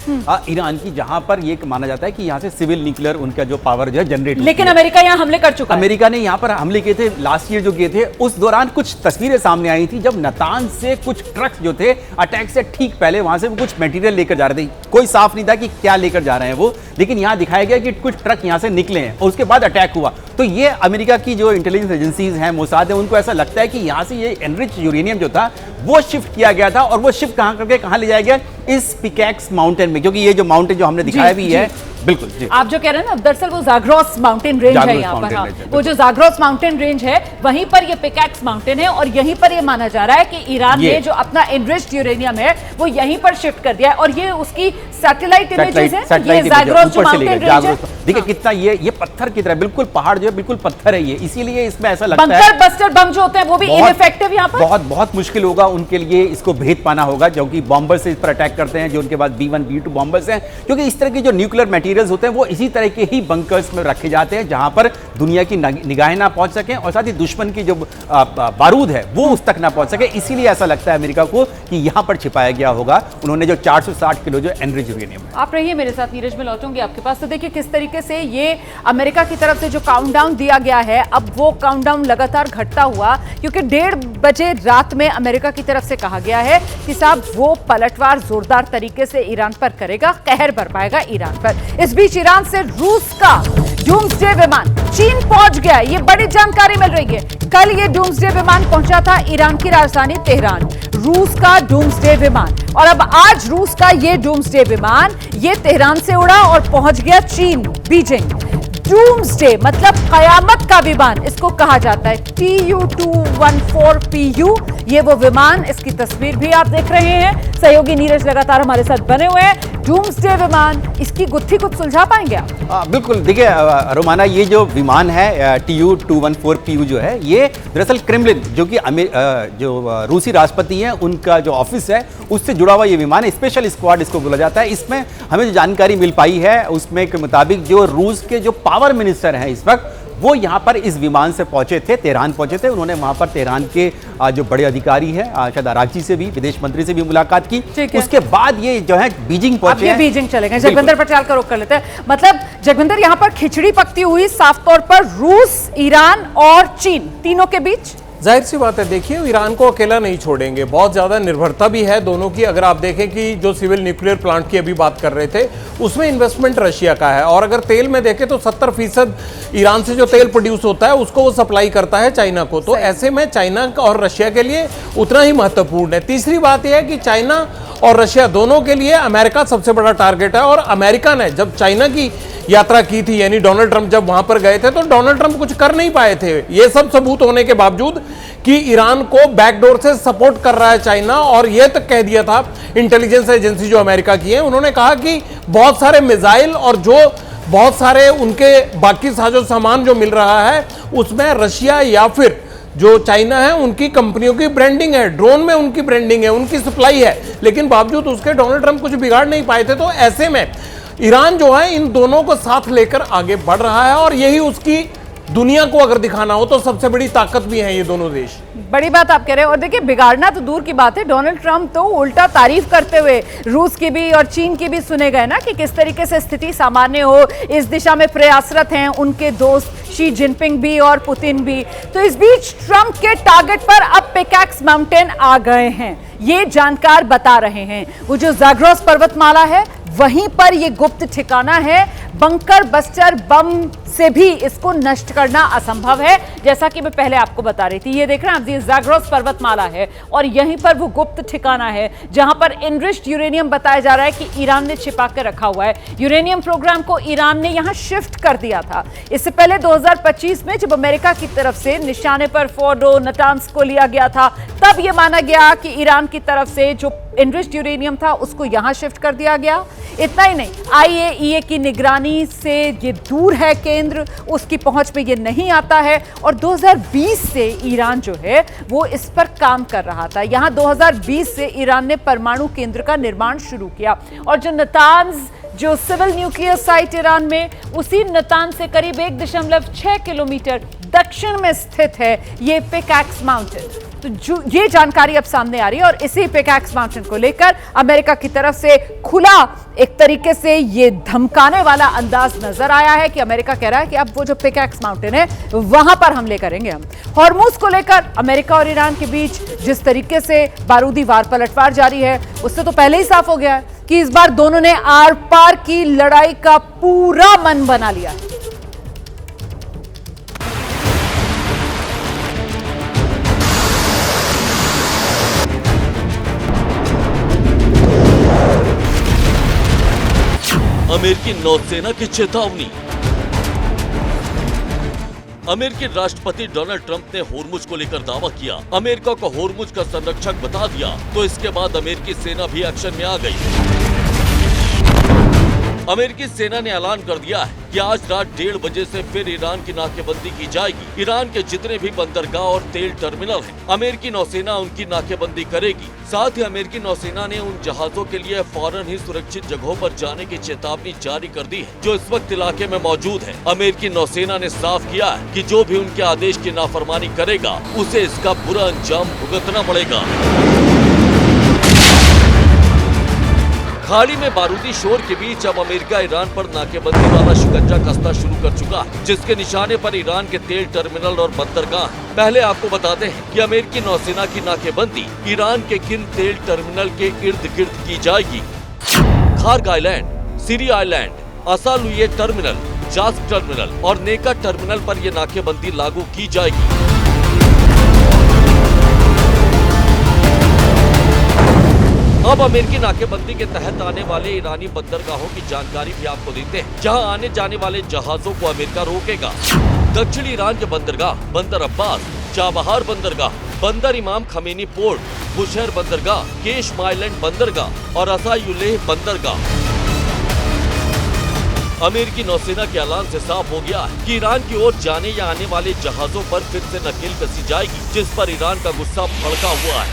C: ईरान की, जहां पर ये माना जाता है कि यहां से सिविल न्यूक्लियर उनका जो पावर जो है जनरेट।
A: लेकिन अमेरिका यहां हमले कर चुका है।
C: अमेरिका ने यहां पर हमले किए थे लास्ट ईयर जो किए थे। उस दौरान कुछ तस्वीरें सामने आई थी जब नातांज से कुछ ट्रक्स जो थे अटैक से ठीक पहले वहां से वो कुछ मटेरियल लेकर जा रहे थे। कोई साफ नहीं था कि क्या लेकर जा रहे हैं वो, लेकिन यहां दिखाया गया कि कुछ ट्रक यहां से निकले हैं और उसके बाद अटैक हुआ। तो ये अमेरिका की जो इंटेलिजेंस एजेंसीज हैं, मोसाद है, उनको ऐसा लगता है कि यहां से ये एनरिच यूरेनियम जो था वो शिफ्ट किया गया था, और वो शिफ्ट कहां करके कहां ले जाया गया? इस पिकैक्स माउंटेन में, क्योंकि ये जो माउंटेन जो हमने दिखाया भी है, बिल्कुल जी।
A: आप जो कह रहे हैं ना, दरअसल वो जाग्रोस माउंटेन रेंज है यहाँ पर। हाँ, वो जो जाग्रोस माउंटेन रेंज है, वहीं पर ये पिकैक्स माउंटेन है, और यहीं पर ये माना जा रहा है कि ईरान ने जो अपना इनरिच्ड यूरेनियम है वो यहीं पर शिफ्ट कर दिया है। और ये उसकी सैटेलाइट इमेजेस है, ये जाग्रोस जो माउंटेन रेंज है।
C: देखिए कितना ये पत्थर की तरह, बिल्कुल पहाड़ जो है बिल्कुल पत्थर है ये, इसीलिए इसमें ऐसा लगता है
A: बंकर बस्टर बम जो होते हैं वो भी इनइफेक्टिव यहाँ पर।
C: बहुत मुश्किल होगा उनके लिए इसको भेद पाना होगा, क्योंकि बॉम्बर से इस पर अटैक करते हैं, जो उनके पास B1 B2 बॉम्बर्स हैं, क्योंकि इस तरह के जो न्यूक्लियर मटेरियल्स होते हैं वो इसी तरह के ही बंकर्स में रखे जाते हैं, जहां पर दुनिया की निगाहें ना पहुंच सके, और साथ ही दुश्मन की जो बारूद है वो उस तक ना पहुंच सके। इसीलिए ऐसा लगता है अमेरिका को कि यहां पर छिपाया गया होगा उन्होंने जो 460 किलो जो एनरिच यूरेनियम है।
A: आप रहिए मेरे साथ, नीरज में लौटूंगी आपके पास। तो देखिए किस तरीके से ये अमेरिका की तरफ से जो काउंटडाउन दिया गया है, अब वो काउंटडाउन लगातार घटता हुआ, क्योंकि 1:30 बजे रात में अमेरिका की तरफ से कहा गया है कि साहब वो पलटवार जोरदार तरीके से ईरान पर करेगा, कहर बरपाएगा ईरान पर। इस बीच ईरान से रूस का डूम्सडे विमान चीन पहुंच गया, ये बड़ी जानकारी मिल रही है। कल ये डूम्सडे विमान पहुंचा था ईरान की राजधानी तेहरान, रूस का डूम्सडे विमान, और अब आज रूस का ये डूम्सडे विमान ये तेहरान से उड़ा और पहुंच गया चीन, बीजिंग। डूम्सडे मतलब कयामत का विमान इसको कहा जाता है, TU-214PU ये वो विमान, इसकी तस्वीर भी आप देख रहे हैं। सहयोगी नीरज लगातार हमारे साथ बने हुए हैं। डूम्सडे विमान, इसकी गुत्थी कुछ सुलझा पाएंगे आप?
C: बिल्कुल, देखिए रोमाना, ये जो विमान है TU-214PU जो है, ये दरअसल क्रेमलिन जो कि जो रूसी राष्ट्रपति हैं उनका जो ऑफिस है उससे जुड़ा हुआ ये विमान है। स्पेशल स्क्वाड इसको बोला जाता है। इसमें हमें जो जानकारी मिल पाई है उसमें के मुताबिक जो रूस के जो पावर मिनिस्टर हैं इस वक्त, वो यहाँ पर इस विमान से पहुंचे थे, तेहरान पहुंचे थे। उन्होंने वहां पर तेहरान के जो बड़े अधिकारी हैं, शायद अरागची से भी, विदेश मंत्री से भी मुलाकात की। उसके बाद ये जो है बीजिंग पहुंचे हैं।
A: बीजिंग चले गए। जगविंदर पटियाल का रुख कर लेते हैं। मतलब जगविंदर, यहाँ पर खिचड़ी पकती हुई साफ तौर पर रूस, ईरान और चीन तीनों के बीच।
D: जाहिर सी बात है, देखिए ईरान को अकेला नहीं छोड़ेंगे, बहुत ज़्यादा निर्भरता भी है दोनों की। अगर आप देखें कि जो सिविल न्यूक्लियर प्लांट की अभी बात कर रहे थे, उसमें इन्वेस्टमेंट रशिया का है, और अगर तेल में देखें तो 70% ईरान से जो तेल प्रोड्यूस होता है उसको वो सप्लाई करता है चाइना को। तो ऐसे में चाइना और रशिया के लिए उतना ही महत्वपूर्ण है। तीसरी बात यह है कि चाइना और रशिया दोनों के लिए अमेरिका सबसे बड़ा टारगेट है, और अमेरिका ने जब चाइना की यात्रा की थी, यानी डोनाल्ड ट्रंप जब वहां पर गए थे, तो डोनाल्ड ट्रंप कुछ कर नहीं पाए थे। ये सब सबूत होने के बावजूद कि ईरान को बैकडोर से सपोर्ट कर रहा है चाइना, और यह तक कह दिया था इंटेलिजेंस एजेंसी जो अमेरिका की है, उन्होंने कहा कि बहुत सारे मिसाइल और जो बहुत सारे उनके बाकी साजो सामान जो मिल रहा है उसमें रशिया या फिर जो चाइना है उनकी कंपनियों की ब्रांडिंग है, ड्रोन में उनकी ब्रांडिंग है, उनकी सप्लाई है, लेकिन बावजूद उसके डोनाल्ड ट्रंप कुछ बिगाड़ नहीं पाए थे। तो ऐसे में ईरान जो है इन दोनों को साथ लेकर आगे बढ़ रहा है, और यही उसकी दुनिया को अगर दिखाना हो तो सबसे बड़ी ताकत भी है ये दोनों देश।
A: बड़ी बात आप कह रहे हैं। और देखिए, बिगाड़ना तो दूर की बात है, डोनाल्ड ट्रंप तो उल्टा तारीफ करते हुए रूस की भी और चीन की भी सुने गए ना, कि किस तरीके से स्थिति सामान्य हो इस दिशा में प्रयासरत हैं उनके दोस्त शी जिनपिंग भी और पुतिन भी। तो इस बीच ट्रंप के टारगेट पर अब पिकैक्स माउंटेन आ गए हैं, ये जानकार बता रहे हैं। वो जो ज़ाग्रोस पर्वतमाला है वहीं पर ये गुप्त ठिकाना है। बंकर बस्टर बम से भी इसको नष्ट करना असंभव है, जैसा कि मैं पहले आपको बता रही थी। ये देख रहे हैं आप, ये ज़ाग्रोस पर्वतमाला है और यहीं पर वो गुप्त ठिकाना है जहां पर इनरिच्ड यूरेनियम बताया जा रहा है कि ईरान ने छिपा कर रखा हुआ है। यूरेनियम प्रोग्राम को ईरान ने यहां शिफ्ट कर दिया था। इससे पहले 2025 में जब अमेरिका की तरफ से निशाने पर फोर्डो, नटांस को लिया गया था, तब यह माना गया कि ईरान की तरफ से जो इनरिच्ड यूरेनियम था उसको यहां शिफ्ट कर दिया गया। इतना ही नहीं, IAEA की निगरानी से ये दूर है केंद्र, उसकी पहुंच में ये नहीं आता है। और 2020 से ईरान जो है वो इस पर काम कर रहा था। यहां 2020 से ईरान ने परमाणु केंद्र का निर्माण शुरू किया। और जो नतांज, जो सिविल न्यूक्लियर साइट ईरान में, उसी नतांज से करीब 1.6 किलोमीटर दक्षिण में स्थित है ये पिकैक्स माउंटेन। तो जो ये जानकारी अब सामने आ रही है और इसी पिकैक्स माउंटेन को लेकर अमेरिका की तरफ से खुला एक तरीके से ये धमकाने वाला अंदाज नजर आया है कि अमेरिका कह रहा है कि अब वो जो पिकैक्स माउंटेन है वहां पर हमले करेंगे हम। हॉर्मुज को लेकर अमेरिका और ईरान के बीच जिस तरीके से बारूदी वार पलटवार जारी है, उससे तो पहले ही साफ हो गया है कि इस बार दोनों ने आर पार की लड़ाई का पूरा मन बना लिया है।
B: अमेरिकी नौसेना की चेतावनी। अमेरिकी राष्ट्रपति डोनाल्ड ट्रंप ने होर्मुज को लेकर दावा किया, अमेरिका को होर्मुज का संरक्षक बता दिया, तो इसके बाद अमेरिकी सेना भी एक्शन में आ गई। अमेरिकी सेना ने ऐलान कर दिया है कि आज रात 1:30 बजे से फिर ईरान की नाकेबंदी की जाएगी। ईरान के जितने भी बंदरगाह और तेल टर्मिनल हैं, अमेरिकी नौसेना उनकी नाकेबंदी करेगी। साथ ही अमेरिकी नौसेना ने उन जहाजों के लिए फौरन ही सुरक्षित जगहों पर जाने की चेतावनी जारी कर दी है जो इस वक्त इलाके में मौजूद है। अमेरिकी नौसेना ने साफ किया है कि जो भी उनके आदेश की नाफरमानी करेगा उसे इसका बुरा अंजाम भुगतना पड़ेगा। खाड़ी में बारूदी शोर के बीच अब अमेरिका ईरान पर नाकेबंदी वाला शिकंजा कसना शुरू कर चुका है, जिसके निशाने पर ईरान के तेल टर्मिनल और बंदरगाह। पहले आपको बताते हैं कि अमेरिकी नौसेना की नाकेबंदी ईरान के किन तेल टर्मिनल के इर्द गिर्द की जाएगी। खार्ग आइलैंड, सीरी आइलैंड, असालुये टर्मिनल, जास्क टर्मिनल और नेका टर्मिनल पर यह नाकेबंदी लागू की जाएगी। अब अमेरिकी नाकेबंदी के तहत आने वाले ईरानी बंदरगाहों की जानकारी भी आपको देते हैं, जहां आने जाने वाले जहाजों को अमेरिका रोकेगा। दक्षिणी ईरान के बंदरगाह बंदर अब्बास, चाबहार बंदरगाह, बंदर इमाम खमेनी पोर्ट, बुशहर बंदरगाह, केशम आइलैंड बंदरगाह और असायुलेह बंदरगाह। अमेरिकी नौसेना के ऐलान से साफ हो गया है कि ईरान की ओर जाने या आने वाले जहाजों पर फिर से नकेल कसी जाएगी, जिस पर ईरान का गुस्सा भड़का हुआ है।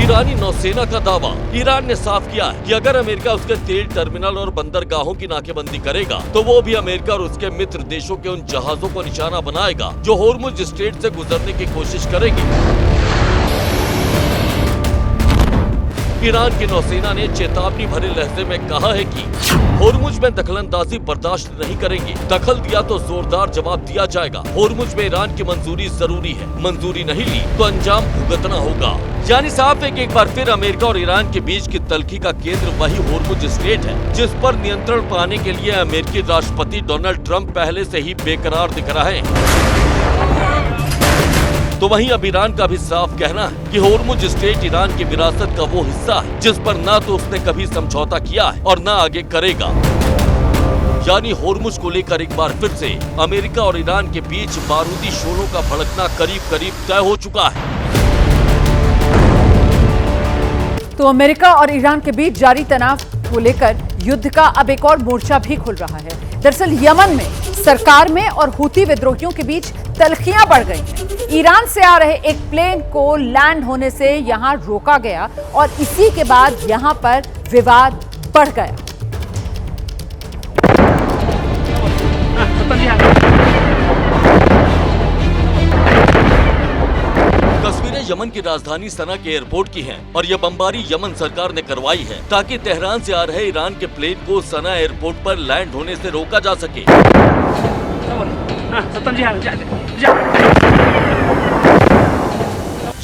B: ईरानी नौसेना का दावा, ईरान ने साफ किया है कि अगर अमेरिका उसके तेल टर्मिनल और बंदरगाहों की नाकेबंदी करेगा तो वो भी अमेरिका और उसके मित्र देशों के उन जहाजों को निशाना बनाएगा जो होर्मुज स्ट्रेट से गुजरने की कोशिश करेगी। ईरान की नौसेना ने चेतावनी भरे लहजे में कहा है कि होर्मुज में दखलंदाजी बर्दाश्त नहीं करेंगे, दखल दिया तो जोरदार जवाब दिया जाएगा। होर्मुज में ईरान की मंजूरी जरूरी है, मंजूरी नहीं ली तो अंजाम भुगतना होगा। यानी साफ है कि एक बार फिर अमेरिका और ईरान के बीच की तल्खी का केंद्र वही होर्मुज स्ट्रेट है, जिस पर नियंत्रण पाने के लिए अमेरिकी राष्ट्रपति डोनाल्ड ट्रंप पहले से ही बेकरार दिख रहे हैं। तो वहीं अब ईरान का भी साफ कहना है कि होर्मुज स्ट्रेट ईरान की विरासत का वो हिस्सा है जिस पर ना तो उसने कभी समझौता किया है और ना आगे करेगा। यानी होर्मुज को लेकर एक बार फिर से अमेरिका और ईरान के बीच बारूदी शोरों का भड़कना करीब करीब तय हो चुका है।
A: तो अमेरिका और ईरान के बीच जारी तनाव को लेकर युद्ध का अब एक और मोर्चा भी खुल रहा है। दरअसल यमन में सरकार में और हूती विद्रोहियों के बीच तल्खियां बढ़ गई हैं। ईरान से आ रहे एक प्लेन को लैंड होने से यहां रोका गया और इसी के बाद यहां पर विवाद बढ़ गया।
B: यमन की राजधानी सना के एयरपोर्ट की हैं और यह बमबारी यमन सरकार ने करवाई है ताकि तेहरान से आ रहे ईरान के प्लेन को सना एयरपोर्ट पर लैंड होने से रोका जा सके।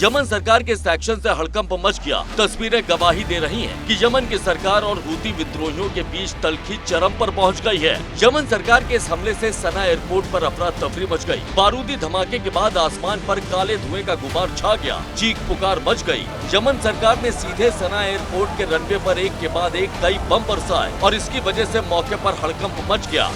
B: यमन सरकार के इस एक्शन से हड़कंप मच गया। तस्वीरें गवाही दे रही हैं कि यमन की सरकार और हूती विद्रोहियों के बीच तल्खी चरम पर पहुंच गई है। यमन सरकार के इस हमले से सना एयरपोर्ट पर अफरा तफरी मच गई। बारूदी धमाके के बाद आसमान पर काले धुएं का गुबार छा गया। चीख पुकार मच गई। यमन सरकार ने सीधे सना एयरपोर्ट के रनवे पर एक के बाद एक कई बम बरसाए और इसकी वजह से मौके पर हड़कंप मच गया।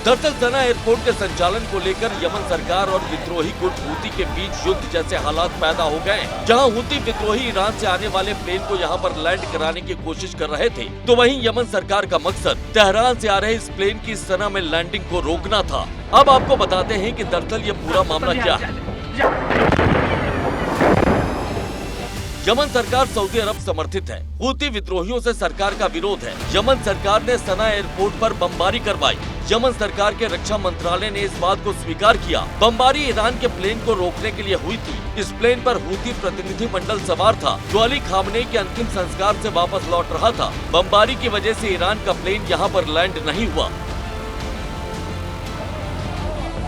B: दरअसल सना एयरपोर्ट के संचालन को लेकर यमन सरकार और विद्रोही गुट हूती के बीच युद्ध जैसे हालात पैदा हो गए, जहां हूती विद्रोही ईरान से आने वाले प्लेन को यहां पर लैंड कराने की कोशिश कर रहे थे, तो वहीं यमन सरकार का मकसद तेहरान से आ रहे इस प्लेन की सना में लैंडिंग को रोकना था। अब आपको बताते हैं कि दरअसल ये पूरा मामला क्या है। यमन सरकार सऊदी अरब समर्थित है। हूती विद्रोहियों से सरकार का विरोध है। यमन सरकार ने सना एयरपोर्ट पर बमबारी करवाई। यमन सरकार के रक्षा मंत्रालय ने इस बात को स्वीकार किया। बमबारी ईरान के प्लेन को रोकने के लिए हुई थी। इस प्लेन पर हूती प्रतिनिधि मंडल सवार था जो अली खामनेई के अंतिम संस्कार से वापस लौट रहा था। बमबारी की वजह से ईरान का प्लेन यहाँ पर लैंड नहीं हुआ।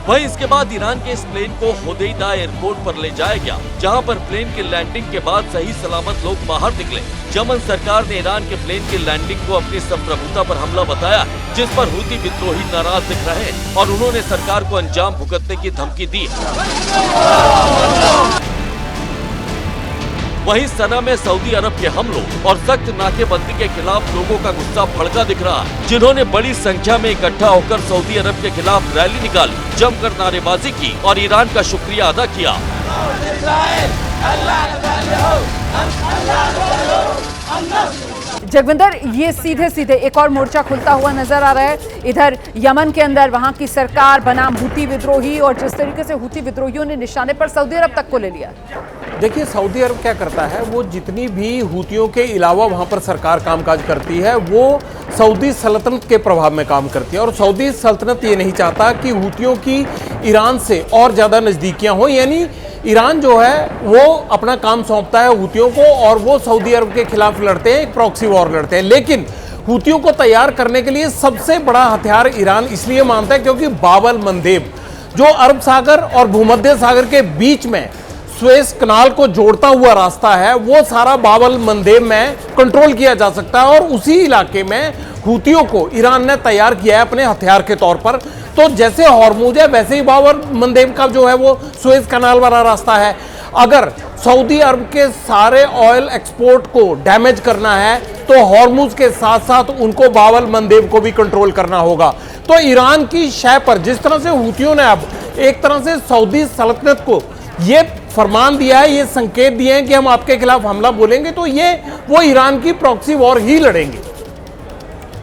B: वहीं इसके बाद ईरान के इस प्लेन को होदेइदा एयरपोर्ट पर ले जाया गया, जहां पर प्लेन की लैंडिंग के बाद सही सलामत लोग बाहर निकले। यमन सरकार ने ईरान के प्लेन की लैंडिंग को अपनी संप्रभुता पर हमला बताया, जिस पर हूती विद्रोही नाराज दिख रहे हैं और उन्होंने सरकार को अंजाम भुगतने की धमकी दी। वहीं सना में सऊदी अरब के हमलों और सख्त नाकेबंदी के खिलाफ लोगों का गुस्सा भड़का दिख रहा है, जिन्होंने बड़ी संख्या में इकट्ठा होकर सऊदी अरब के खिलाफ रैली निकाली, जमकर नारेबाजी की और ईरान का शुक्रिया अदा किया।
A: जगविंदर, ये सीधे सीधे एक और मोर्चा खुलता हुआ नजर आ रहा है। इधर यमन के अंदर वहां की सरकार बनाम हूती विद्रोही, और जिस तरीके से हूती विद्रोहियों ने निशाने पर सऊदी अरब तक को ले लिया।
D: देखिए, सऊदी अरब क्या करता है, वो जितनी भी हूतियों के अलावा वहाँ पर सरकार कामकाज करती है, वो सऊदी सल्तनत के प्रभाव में काम करती है। और सऊदी सल्तनत ये नहीं चाहता कि हूतियों की ईरान से और ज़्यादा नज़दीकियाँ हो, यानी ईरान जो है वो अपना काम सौंपता है हूतियों को और वो सऊदी अरब के खिलाफ लड़ते हैं, एक प्रॉक्सी वॉर लड़ते हैं। लेकिन हूतियों को तैयार करने के लिए सबसे बड़ा हथियार ईरान इसलिए मानता है क्योंकि बाब-अल मंदेब, जो अरब सागर और भूमध्य सागर के बीच में सुएज कनाल को जोड़ता हुआ रास्ता है, वो सारा बाब-अल मंदेब में कंट्रोल किया जा सकता है। और उसी इलाके में हूतियों को ईरान ने तैयार किया है अपने हथियार के तौर पर। तो जैसे हॉर्मुज है वैसे ही बाब-अल मंदेब का जो है वो सुएज कनाल वाला रास्ता है। अगर सऊदी अरब के सारे ऑयल एक्सपोर्ट को डैमेज करना है तो हॉर्मुज के साथ साथ उनको बाब-अल मंदेब को भी कंट्रोल करना होगा। तो ईरान की शय पर जिस तरह से हूतियों ने अब एक तरह से सऊदी सल्तनत को ये फरमान दिया है, ये संकेत दिए हैं कि हम आपके खिलाफ हमला बोलेंगे, तो ये वो ईरान की प्रॉक्सी वॉर ही लड़ेंगे।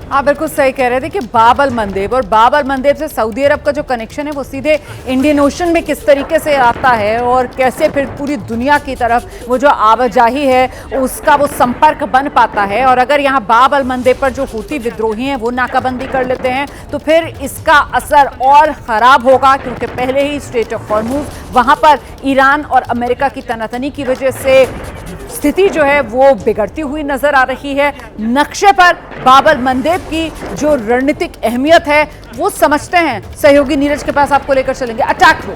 A: आप बिल्कुल सही कह रहे थे कि बाब-अल मंदेब, और बाब-अल मंदेब से सऊदी अरब का जो कनेक्शन है वो सीधे इंडियन ओशन में किस तरीके से आता है और कैसे फिर पूरी दुनिया की तरफ वो जो आवाजाही है उसका वो संपर्क बन पाता है। और अगर यहाँ बाब-अल मंदेब पर जो हूती विद्रोही हैं वो नाकाबंदी कर लेते हैं तो फिर इसका असर और ख़राब होगा, क्योंकि पहले ही स्ट्रेट ऑफ हॉर्मुज वहाँ पर ईरान और अमेरिका की तनातनी की वजह से स्थिति जो है वो बिगड़ती हुई नजर आ रही है। नक्शे पर बाब-अल मंदेब की जो रणनीतिक अहमियत है वो समझते हैं। सहयोगी नीरज के पास आपको लेकर चलेंगे अटैक रो।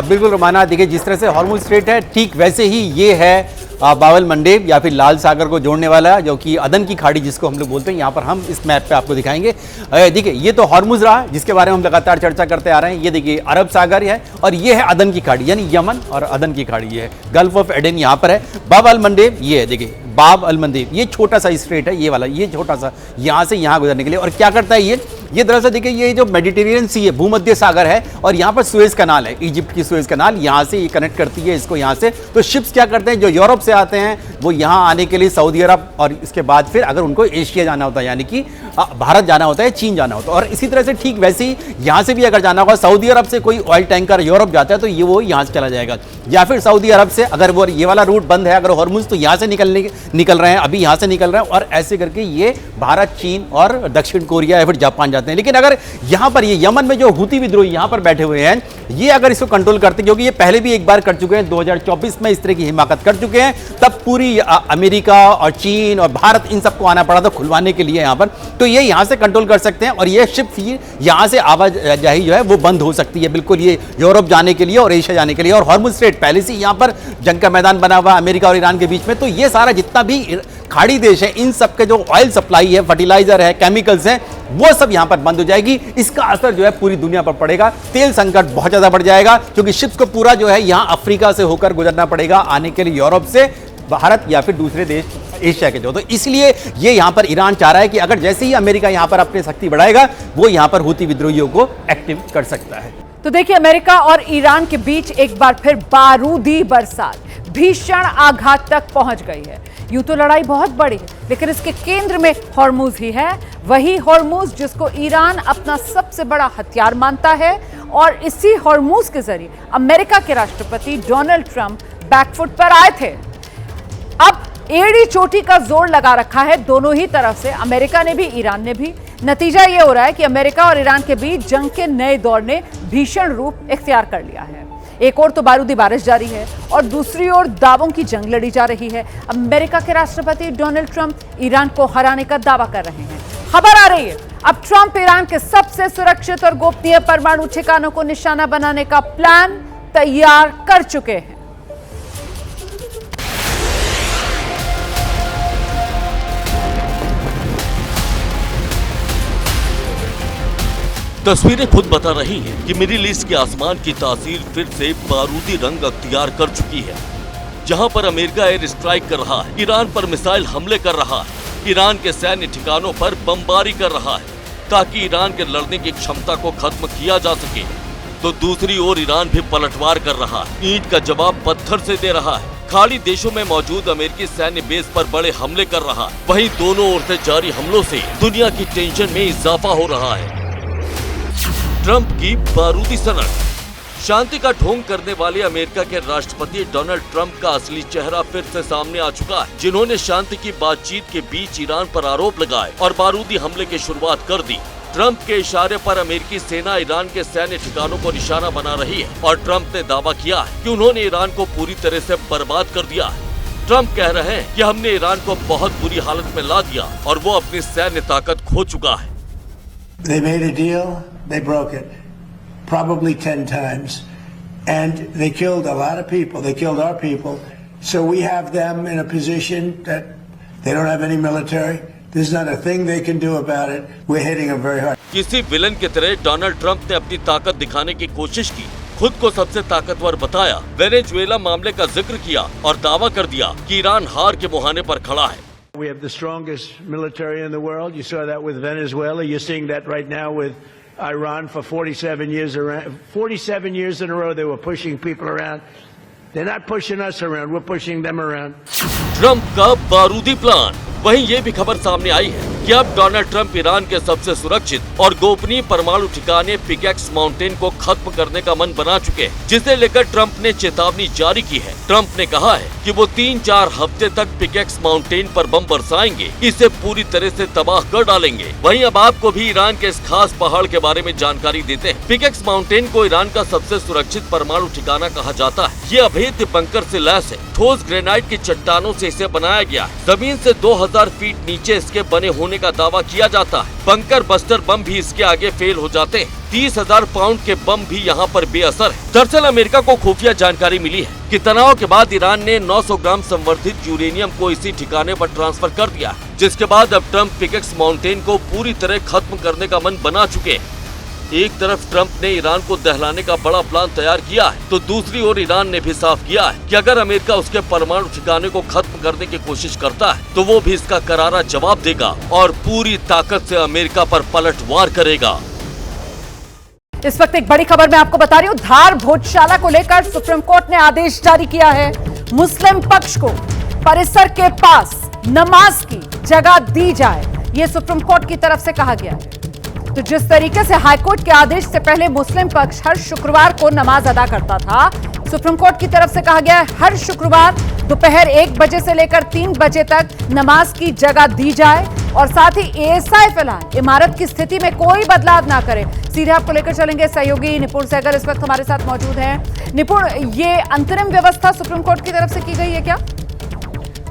C: बिल्कुल रोमाना, देखिए जिस तरह से हॉर्मुज स्ट्रेट है ठीक वैसे ही ये है बाब-अल मंदेब या फिर लाल सागर को जोड़ने वाला, जो कि अदन की खाड़ी जिसको हम लोग बोलते हैं। यहाँ पर हम इस मैप पे आपको दिखाएंगे। देखिए ये तो हॉर्मुज रहा जिसके बारे में हम लगातार चर्चा करते आ रहे हैं। ये देखिए अरब सागर है और ये है अदन की खाड़ी, यानी यमन और अदन की खाड़ी, ये है गल्फ ऑफ एडन यहाँ पर है। बाब-अल मंदेब ये है, देखिए बाब-अल मंदेब ये छोटा सा स्ट्रेट है, ये वाला ये छोटा सा यहाँ से यहाँ गुजरने के लिए। और क्या करता है ये दरअसल देखिए ये जो मेडिटेरियन सी है, भूमध्य सागर है, और यहाँ पर सुएज कनाल है, इजिप्ट की सुएज कनाल, यहाँ से ये कनेक्ट करती है इसको यहाँ से। तो शिप्स क्या करते हैं, जो यूरोप से आते हैं वो यहाँ आने के लिए सऊदी अरब, और इसके बाद फिर अगर उनको एशिया जाना होता है यानी कि भारत जाना होता है, चीन जाना होता है। और इसी तरह से ठीक वैसे ही यहाँ से भी अगर जाना होगा, सऊदी अरब से कोई ऑयल टैंकर यूरोप जाता है तो ये वो यहाँ से चला जाएगा, या फिर सऊदी अरब से अगर वो ये वाला रूट बंद है, अगर हॉर्मुज, तो यहाँ से निकल रहे हैं, अभी यहाँ से निकल रहे हैं, और ऐसे करके ये भारत, चीन और दक्षिण कोरिया या फिर जापान जाते हैं। लेकिन अगर यहाँ पर ये यमन में जो हूती विद्रोही यहाँ पर बैठे हुए हैं, ये अगर इसको कंट्रोल करते, क्योंकि ये पहले भी एक बार कर चुके हैं, 2024 में इस तरह की हिमाकत कर चुके हैं, तब पूरी अमेरिका और चीन और भारत इन सबको आना पड़ा था खुलवाने के लिए यहाँ पर, तो ये यहाँ से कंट्रोल कर सकते हैं और ये शिप यहाँ से आवाजाही जो है वो बंद हो सकती है बिल्कुल, ये यूरोप जाने के लिए और एशिया जाने के लिए। और हॉर्मुज स्ट्रेट पहले से यहाँ पर जंग का मैदान बना हुआ अमेरिका और ईरान के बीच में, तो ये सारा जितना भी खाड़ी देश है, इन सब के जो ऑयल सप्लाई है, फर्टिलाइजर है, केमिकल्स हैं, वो सब यहां पर बंद हो जाएगी। इसका असर जो है पूरी दुनिया पर पड़ेगा। तेल संकट बहुत ज्यादा बढ़ जाएगा, क्योंकि शिप्स को पूरा जो है यहां अफ्रीका से होकर गुजरना पड़ेगा आने के लिए, यूरोप से, भारत या फिर दूसरे देश एशिया के जो। तो इसलिए ये यहां पर ईरान चाह रहा है कि अगर जैसे ही अमेरिका यहां पर अपनी शक्ति बढ़ाएगा, वो यहां पर हूती विद्रोहियों को एक्टिव कर सकता है।
A: तो देखिए, अमेरिका और ईरान के बीच एक बार फिर बारूदी बरसात भीषण आघात तक पहुंच गई है। यूं तो लड़ाई बहुत बड़ी है, लेकिन इसके केंद्र में हॉर्मुज ही है, वही हॉर्मुज जिसको ईरान अपना सबसे बड़ा हथियार मानता है। और इसी हॉर्मुज के जरिए अमेरिका के राष्ट्रपति डोनाल्ड ट्रंप बैकफुट पर आए थे। अब एड़ी चोटी का जोर लगा रखा है दोनों ही तरफ से, अमेरिका ने भी, ईरान ने भी। नतीजा यह हो रहा है कि अमेरिका और ईरान के बीच जंग के नए दौर ने भीषण रूप इख्तियार कर लिया है। एक ओर तो बारूदी बारिश जारी है और दूसरी ओर दावों की जंग लड़ी जा रही है। अमेरिका के राष्ट्रपति डोनाल्ड ट्रंप ईरान को हराने का दावा कर रहे हैं। खबर आ रही है, अब ट्रंप ईरान के सबसे सुरक्षित और गोपनीय परमाणु ठिकानों को निशाना बनाने का प्लान तैयार कर चुके हैं।
B: तस्वीरें खुद बता रही हैं कि मिडिल ईस्ट के आसमान की तासीर फिर से बारूदी रंग अख्तियार कर चुकी है। जहां पर अमेरिका एयर स्ट्राइक कर रहा है, ईरान पर मिसाइल हमले कर रहा है, ईरान के सैन्य ठिकानों पर बमबारी कर रहा है ताकि ईरान के लड़ने की क्षमता को खत्म किया जा सके, तो दूसरी ओर ईरान भी पलटवार कर रहा है, ईंट का जवाब पत्थर से दे रहा है, खाड़ी देशों में मौजूद अमेरिकी सैन्य बेस पर बड़े हमले कर रहा है। वहीं दोनों ओर से जारी हमलों से दुनिया की टेंशन में इजाफा हो रहा है। ट्रंप की बारूदी सनक, शांति का ढोंग करने वाले अमेरिका के राष्ट्रपति डोनाल्ड ट्रंप का असली चेहरा फिर से सामने आ चुका है, जिन्होंने शांति की बातचीत के बीच ईरान पर आरोप लगाए और बारूदी हमले की शुरुआत कर दी। ट्रंप के इशारे पर अमेरिकी सेना ईरान के सैन्य ठिकानों को निशाना बना रही है और ट्रंप ने दावा किया है कि उन्होंने ईरान को पूरी तरह से बर्बाद कर दिया है। ट्रंप कह रहे हैं कि हमने ईरान को बहुत बुरी हालत में ला दिया और वो अपनी सैन्य ताकत खो चुका है।
E: They made a deal, they broke it, probably 10 times, and they killed a lot of people. They killed our people. So we have them in a position that they don't have any military. There's not a thing they can do about it. We're hitting them very hard.
B: किसी विलन की तरह डोनाल्ड ट्रंप ने अपनी ताकत दिखाने की कोशिश की, खुद को सबसे ताकतवर बताया, वेनेजुएला मामले का जिक्र किया और दावा कर दिया कि ईरान हार के मुहाने पर खड़ा है।
E: We have the strongest military in the world. You saw that with Venezuela. You're seeing that right now with Iran for 47 years around. 47 years in a row they were pushing people around. They're not pushing us around. We're pushing them around.
B: Trump का बारूदी प्लान। वहीं ये भी खबर सामने आई है कि अब डोनाल्ड ट्रंप ईरान के सबसे सुरक्षित और गोपनीय परमाणु ठिकाने पिकेक्स माउंटेन को खत्म करने का मन बना चुके हैं, जिसे लेकर ट्रंप ने चेतावनी जारी की है। ट्रंप ने कहा है कि वो 3-4 हफ्ते तक पिकेक्स माउंटेन पर बम बरसाएंगे, इसे पूरी तरह से तबाह कर डालेंगे। वहीं अब आपको भी ईरान के इस खास पहाड़ के बारे में जानकारी देते हैं। पिकेक्स माउंटेन को ईरान का सबसे सुरक्षित परमाणु ठिकाना कहा जाता है। ये अभेद्य बंकर से लैस है। ठोस ग्रेनाइट की चट्टानों से इसे बनाया गया है। जमीन से 2000 फीट नीचे इसके बने होने का दावा किया जाता है। बंकर बस्टर बम भी इसके आगे फेल हो जाते हैं। 30,000 पाउंड के बम भी यहाँ पर बेअसर है। दरअसल अमेरिका को खुफिया जानकारी मिली है कि तनाव के बाद ईरान ने 900 ग्राम संवर्धित यूरेनियम को इसी ठिकाने पर ट्रांसफर कर दिया, जिसके बाद अब ट्रंप पिकेक्स माउंटेन को पूरी तरह खत्म करने का मन बना चुके हैं। एक तरफ ट्रंप ने ईरान को दहलाने का बड़ा प्लान तैयार किया है, तो दूसरी ओर ईरान ने भी साफ किया है कि अगर अमेरिका उसके परमाणु ठिकाने को खत्म करने की कोशिश करता है तो वो भी इसका करारा जवाब देगा और पूरी ताकत से अमेरिका पर पलटवार करेगा।
A: इस वक्त एक बड़ी खबर मैं आपको बता रही हूं। धार भोजशाला को लेकर सुप्रीम कोर्ट ने आदेश जारी किया है। मुस्लिम पक्ष को परिसर के पास नमाज की जगह दी जाए, ये सुप्रीम कोर्ट की तरफ से कहा गया है। तो जिस तरीके से हाईकोर्ट के आदेश से पहले मुस्लिम पक्ष हर शुक्रवार को नमाज अदा करता था, सुप्रीम कोर्ट की तरफ से कहा गया है हर शुक्रवार दोपहर 1 बजे से लेकर 3 बजे तक नमाज की जगह दी जाए और साथ ही एएसआई फिलहाल इमारत की स्थिति में कोई बदलाव ना करे। सीधे आपको लेकर चलेंगे सहयोगी निपुण सहगल इस वक्त हमारे साथ मौजूद हैं। निपुण, ये अंतरिम व्यवस्था सुप्रीम कोर्ट की तरफ से की गई है क्या?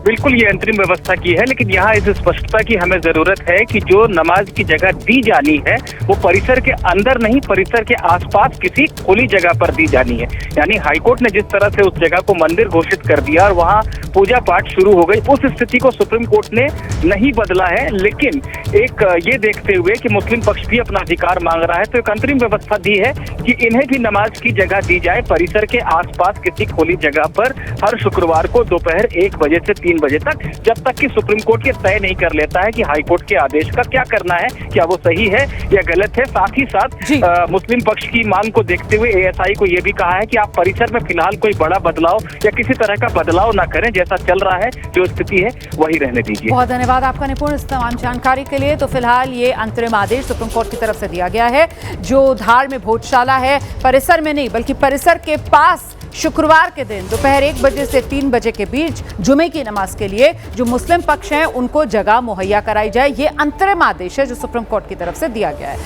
F: बिल्कुल ये अंतरिम व्यवस्था की है, लेकिन यहाँ इस स्पष्टता की हमें जरूरत है कि जो नमाज की जगह दी जानी है वो परिसर के अंदर नहीं, परिसर के आसपास किसी खुली जगह पर दी जानी है। यानी हाईकोर्ट ने जिस तरह से उस जगह को मंदिर घोषित कर दिया और वहाँ पूजा पाठ शुरू हो गई, उस स्थिति को सुप्रीम कोर्ट ने नहीं बदला है। लेकिन एक ये देखते हुए कि मुस्लिम पक्ष भी अपना अधिकार मांग रहा है, तो एक अंतरिम व्यवस्था दी है कि इन्हें भी नमाज की जगह दी जाए परिसर के आसपास किसी खुली जगह पर हर शुक्रवार को दोपहर 1 बजे से 3 बजे तक, जब तक कि सुप्रीम कोर्ट ये तय नहीं कर लेता है कि हाईकोर्ट के आदेश का क्या करना है, क्या वो सही है या गलत है। साथ ही साथ मुस्लिम पक्ष की मांग को देखते हुए एएसआई को यह भी कहा है कि आप परिसर में फिलहाल कोई बड़ा बदलाव या किसी तरह का बदलाव ना करें, जैसा चल रहा है, जो स्थिति है वही रहने दीजिए।
A: बहुत धन्यवाद आपका निपुण इस तमाम जानकारी के लिए। तो फिलहाल ये अंतरिम आदेश सुप्रीम कोर्ट की तरफ से दिया गया है। जो धार में भोजशाला है, परिसर में नहीं बल्कि परिसर के पास शुक्रवार के दिन दोपहर 1 बजे से 3 बजे के बीच जुमे की नमाज के लिए जो मुस्लिम पक्ष हैं उनको जगह मुहैया कराई जाए, ये अंतरिम आदेश है जो सुप्रीम कोर्ट की तरफ से दिया गया है।